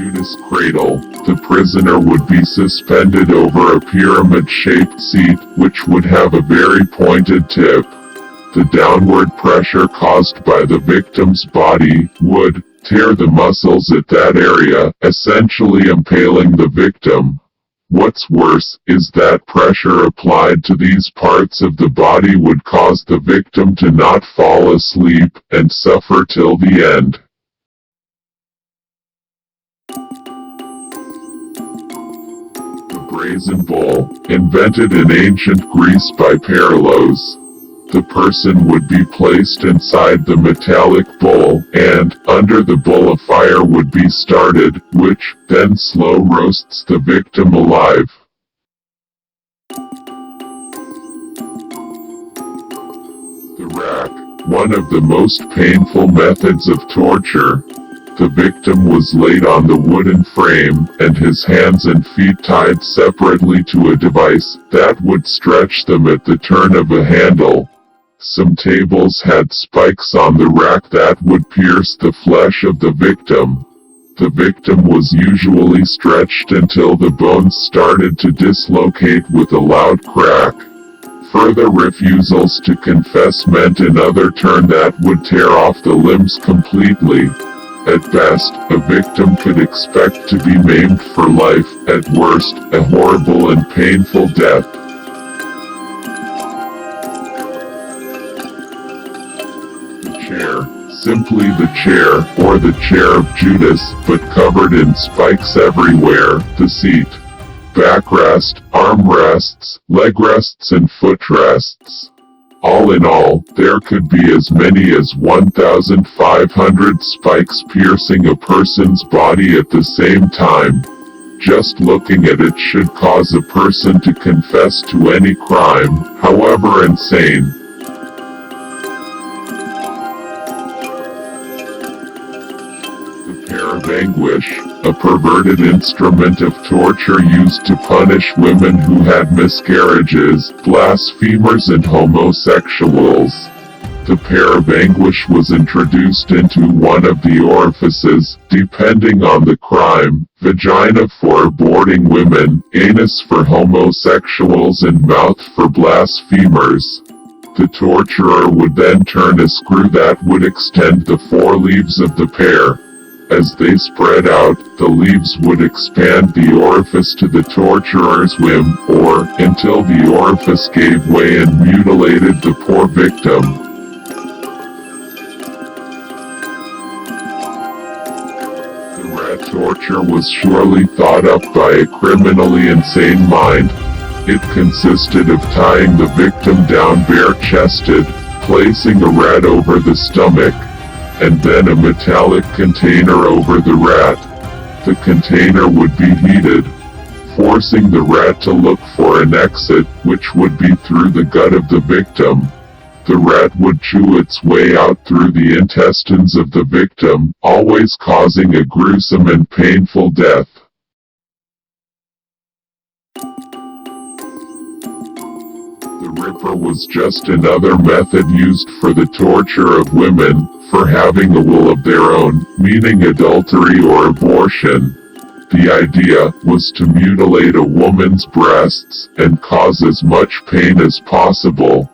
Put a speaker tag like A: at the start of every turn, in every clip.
A: Judas Cradle, the prisoner would be suspended over a pyramid-shaped seat, which would have a very pointed tip. The downward pressure caused by the victim's body would tear the muscles at that area, essentially impaling the victim. What's worse is that pressure applied to these parts of the body would cause the victim to not fall asleep and suffer till the end. The Brazen Bull, invented in ancient Greece by Parallos. The person would be placed inside the metallic bull, and, under the bull a fire would be started, which, then slow roasts the victim alive. The rack, one of the most painful methods of torture. The victim was laid on the wooden frame, and his hands and feet tied separately to a device that would stretch them at the turn of a handle. Some tables had spikes on the rack that would pierce the flesh of the victim. The victim was usually stretched until the bones started to dislocate with a loud crack. Further refusals to confess meant another turn that would tear off the limbs completely. At best, a victim could expect to be maimed for life, at worst, a horrible and painful death. Chair, simply the chair, or the chair of Judas, but covered in spikes everywhere, the seat, backrest, armrests, leg rests and footrests. All in all, there could be as many as 1,500 spikes piercing a person's body at the same time. Just looking at it should cause a person to confess to any crime, however insane. Pear of Anguish, a perverted instrument of torture used to punish women who had miscarriages, blasphemers and homosexuals. The Pear of Anguish was introduced into one of the orifices, depending on the crime: vagina for aborting women, anus for homosexuals and mouth for blasphemers. The torturer would then turn a screw that would extend the 4 leaves of the pear. As they spread out, the leaves would expand the orifice to the torturer's whim, or until the orifice gave way and mutilated the poor victim. The rat torture was surely thought up by a criminally insane mind. It consisted of tying the victim down bare-chested, placing a rat over the stomach, and then a metallic container over the rat. The container would be heated, forcing the rat to look for an exit, which would be through the gut of the victim. The rat would chew its way out through the intestines of the victim, always causing a gruesome and painful death. The Ripper was just another method used for the torture of women, for having a will of their own, meaning adultery or abortion. The idea was to mutilate a woman's breasts, and cause as much pain as possible.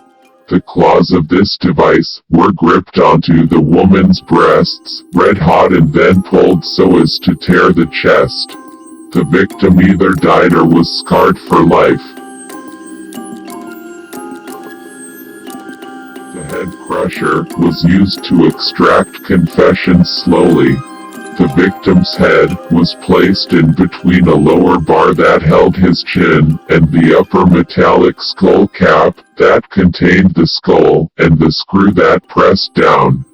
A: The claws of this device were gripped onto the woman's breasts, red hot, and then pulled so as to tear the chest. The victim either died or was scarred for life. The head crusher was used to extract confessions slowly. The victim's head was placed in between a lower bar that held his chin, and the upper metallic skull cap that contained the skull, and the screw that pressed down.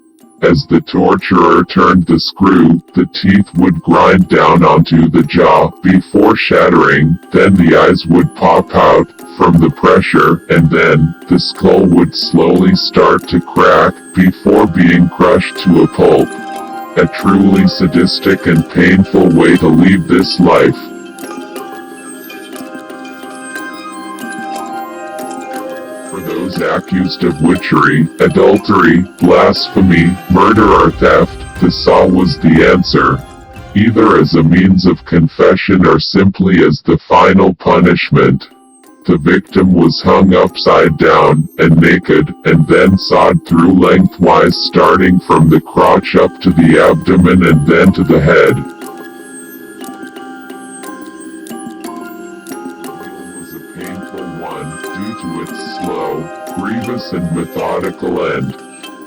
A: As the torturer turned the screw, the teeth would grind down onto the jaw before shattering, then the eyes would pop out from the pressure, and then the skull would slowly start to crack before being crushed to a pulp. A truly sadistic and painful way to leave this life. For those accused of witchery, adultery, blasphemy, murder or theft, the saw was the answer. either as a means of confession or simply as the final punishment. The victim was hung upside down and naked, and then sawed through lengthwise, starting from the crotch up to the abdomen and then to the head. The meal was a painful one, due to its slow, grievous and methodical end.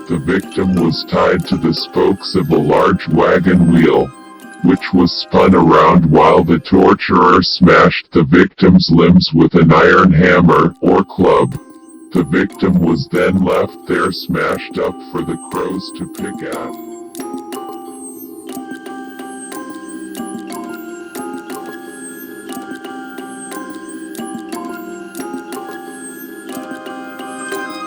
A: The victim was tied to the spokes of a large wagon wheel, which was spun around while the torturer smashed the victim's limbs with an iron hammer or club. The victim was then left there smashed up for the crows to pick at.